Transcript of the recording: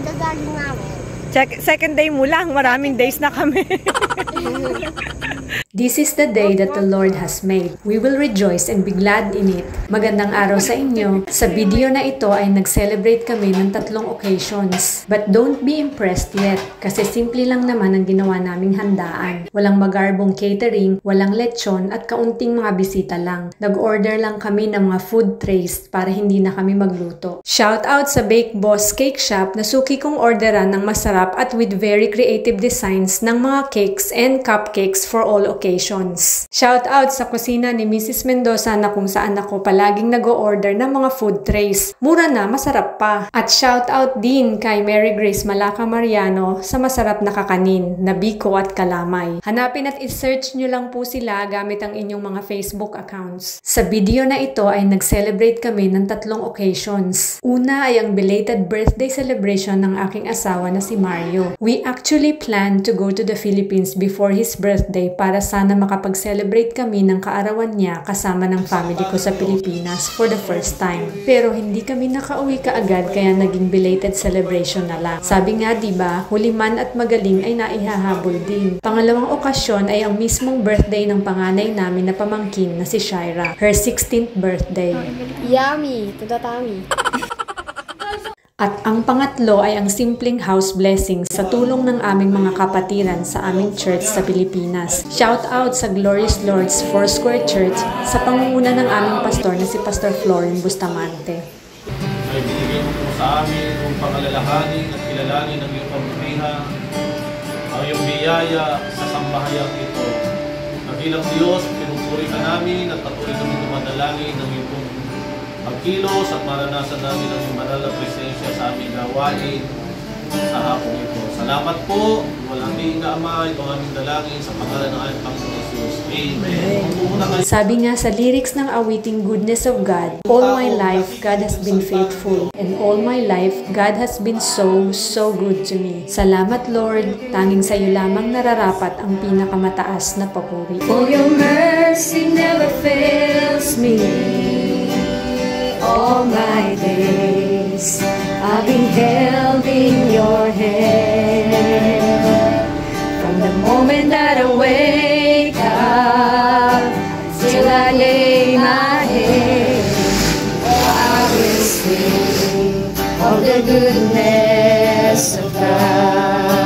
gagaling namin. Second day mo lang, maraming days na kami. This is the day that the Lord has made. We will rejoice and be glad in it. Magandang araw sa inyo. Sa video na ito ay nag-celebrate kami ng 3 occasions. But don't be impressed yet, kasi simple lang naman ang ginawa naming handaan. Walang magarbong catering, walang lechon at kaunting mga bisita lang. Nag-order lang kami ng mga food trays para hindi na kami magluto. Shout out sa Bake Boss Cake Shop na suki kong orderan ng masarap at with very creative designs ng mga cakes and cupcakes for all occasions. Shout out sa kusina ni Mrs. Mendoza na kung saan ako palaging nag-o-order ng mga food trays. Mura na, masarap pa. At shout out din kay Mary Grace Malaca Mariano sa masarap na kakanin na biko at kalamay. Hanapin at i-search nyo lang po sila gamit ang inyong mga Facebook accounts. Sa video na ito ay nag-celebrate kami ng 3 occasions. Una ay ang belated birthday celebration ng aking asawa na si Mario. We actually planned to go to the Philippines before his birthday para sana makapag-celebrate kami ng kaarawan niya kasama ng family ko sa Pilipinas for the first time. Pero hindi kami nakauwi kaagad kaya naging belated celebration na lang. Sabi nga diba, huli man at magaling ay naihahabol din. Pangalawang okasyon ay ang mismong birthday ng panganay namin na pamangkin na si Shaira. Her 16th birthday. Yummy! Tudatami! At ang pangatlo ay ang simpleng house blessing sa tulong ng aming mga kapatiran sa aming church sa Pilipinas. Shout out sa Glorious Lords Foursquare Church sa pangunguna ng aming pastor na si Pastor Florin Bustamante. Ay binigay mo po sa amin kung pangalalahanin at kilalanin ng iyong pamumuhay, ang iyong biyaya sa sambahayang ito. Nagilang Diyos, pinupuri ka namin at patuloy kami dumadalangin ng iyong pagkilos at maranasan namin ang iyong banal na presensya sa aming gawain sa hapong ito. Salamat po, walang na Ama, ito ang aming dalangin sa pangalan ng aming Panginoon Jesus. Amen. Sabi nga sa lyrics ng awiting Goodness of God, all my life God has been faithful, and all my life God has been so good to me. Salamat Lord, tanging sa iyo lamang nararapat ang pinakamataas na papuri. For your mercy never fails me. All my days I've been held in your hand. From the moment that I wake up till I lay my head, I will sing of the goodness of God.